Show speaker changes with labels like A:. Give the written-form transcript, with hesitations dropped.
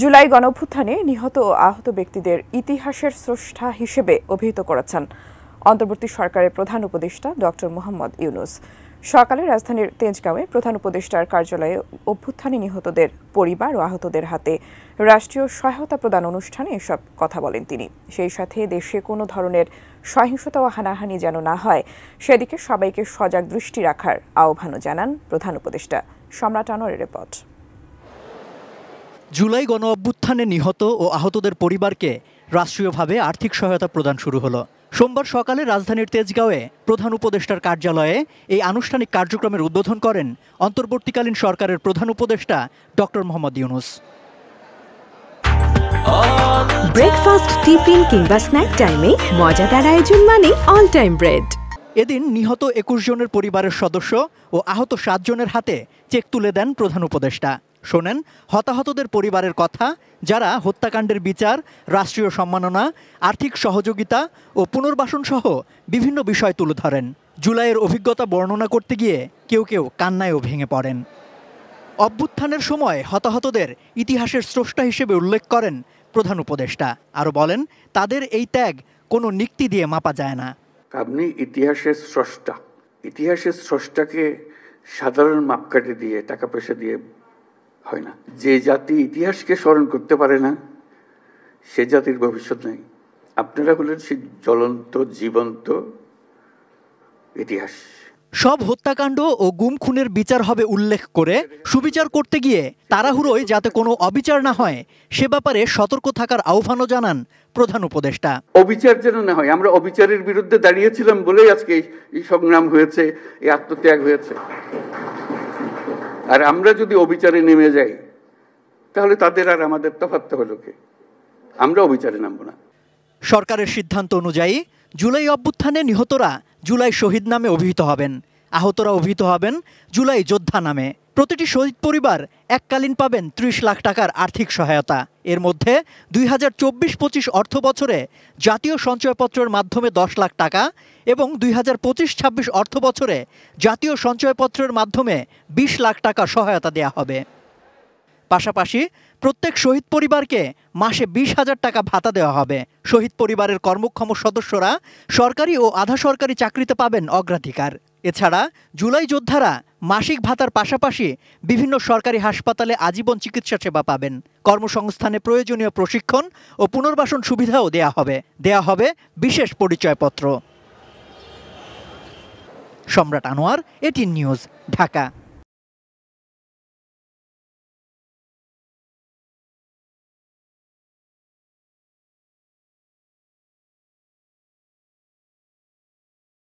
A: জুলাই গণঅভ্যুত্থানে নিহত ও আহত ব্যক্তিদের ইতিহাসের স্রষ্টা হিসেবে অভিহিত করেছেন অন্তর্বর্তী সরকারের প্রধান উপদেষ্টা ডক্টর মোহাম্মদ ইউনূস। সকালে রাজধানীর তেজগাঁওয়ে প্রধান উপদেষ্টার কার্যালয়ে অভ্যুত্থানে নিহতদের পরিবার ও আহতদের হাতে রাষ্ট্রীয় সহায়তা প্রদান অনুষ্ঠানে এসব কথা বলেন তিনি। সেই সাথে দেশে কোনো ধরনের সহিংসতা ও হানাহানি যেন না হয় সেদিকে সবাইকে সজাগ দৃষ্টি রাখার আহ্বানও জানান প্রধান উপদেষ্টা। সম্রাট আনোয়ারের রিপোর্ট।
B: জুলাই গণঅভ্যুত্থানে নিহত ও আহতদের পরিবারকে রাষ্ট্রীয়ভাবে আর্থিক সহায়তা প্রদান শুরু হলো। সোমবার সকালে রাজধানীর তেজগাঁওয়ে প্রধান উপদেষ্টার কার্যালয়ে এই আনুষ্ঠানিক কার্যক্রমের উদ্বোধন করেন অন্তর্বর্তীকালীন সরকারের প্রধান উপদেষ্টা doctor Mohammad Yunus.
C: Breakfast, tiffin কিংবা স্ন্যাক টাইমে মজাদার আয়োজন মানে অল টাইম ব্রেড।
B: এদিন নিহত ২১ জনের পরিবারের সদস্য ও আহত ৭ জনের হাতে চেক তুলে দেন প্রধান উপদেষ্টা। শোনেন হতাহতদের পরিবারের কথা, যারা হত্যাকাণ্ডের বিচার, রাষ্ট্রীয় সম্মাননা, আর্থিক সহযোগিতা ও পুনর্বাসন সহ বিভিন্ন বিষয় তুলে ধরেন। জুলাইয়ের অভিজ্ঞতা বর্ণনা করতে গিয়ে কেউ কেউ কান্নায়ও ভেঙে পড়েন। অভ্যুত্থানের সময় হতাহতদের ইতিহাসের স্রষ্টা হিসেবে উল্লেখ করেন প্রধান উপদেষ্টা। আরও বলেন, তাদের এই ত্যাগ কোনো নিক্তি দিয়ে মাপা যায় না।
D: আপনি ইতিহাসের স্রষ্টা, ইতিহাসের স্রষ্টাকে সাধারণ মাপকাঠি দিয়ে, টাকা পয়সা দিয়ে হয় না। যে জাতি ইতিহাসকে স্মরণ করতে পারে না সে জাতির ভবিষ্যৎ নেই। আপনারা হলেন সেই জ্বলন্ত জীবন্ত ইতিহাস।
B: সব হত্যাকাণ্ড ও গুম খুনের বিচার হবে উল্লেখ করে সুবিচার করতে গিয়ে তাড়াহুড়োয় যাতে কোনো অবিচার না হয় সে ব্যাপারে সতর্ক থাকার আহ্বানও জানান প্রধান উপদেষ্টা।
D: অবিচার যেন না হয়। আমরা অবিচারের বিরুদ্ধে দাঁড়িয়েছিলাম বলেই আজকে এই সংগ্রাম হয়েছে, এই আত্মত্যাগ হয়েছে। আর আমরা যদি অবিচারে নেমে যাই তাহলে তাদের আর আমাদের তফাৎ হলো কি? আমরা অবিচারে নামবো না।
B: সরকারের সিদ্ধান্ত অনুযায়ী জুলাই অভ্যুত্থানে নিহতরা জুলাই শহীদ নামে অভিহিত হবেন, আহতরা অভিহিত হবেন জুলাই যোদ্ধা নামে। প্রতিটি শহীদ পরিবার এককালীন পাবেন ৩০ লাখ টাকার আর্থিক সহায়তা। এর মধ্যে ২০২৪-২৫ অর্থ বছরে জাতীয় সঞ্চয়পত্রের মাধ্যমে ১০ লাখ টাকা এবং ২০২৫-২৬ অর্থ বছরে জাতীয় সঞ্চয়পত্রের মাধ্যমে ২০ লাখ টাকা সহায়তা দেওয়া হবে। পাশাপাশি প্রত্যেক শহীদ পরিবারকে মাসে ২০,০০০ টাকা ভাতা দেওয়া হবে। শহীদ পরিবারের কর্মক্ষম সদস্যরা সরকারি ও আধা সরকারি চাকরিতে পাবেন অগ্রাধিকার। এছাড়া জুলাই যোদ্ধারা মাসিক ভাতার পাশাপাশি বিভিন্ন সরকারি হাসপাতালে আজীবন চিকিৎসা সেবা পাবেন। কর্মসংস্থানে প্রয়োজনীয় প্রশিক্ষণ ও পুনর্বাসন সুবিধাও দেয়া হবে বিশেষ পরিচয়পত্র। সম্রাট আনোয়ার, এটিএন নিউজ, ঢাকা।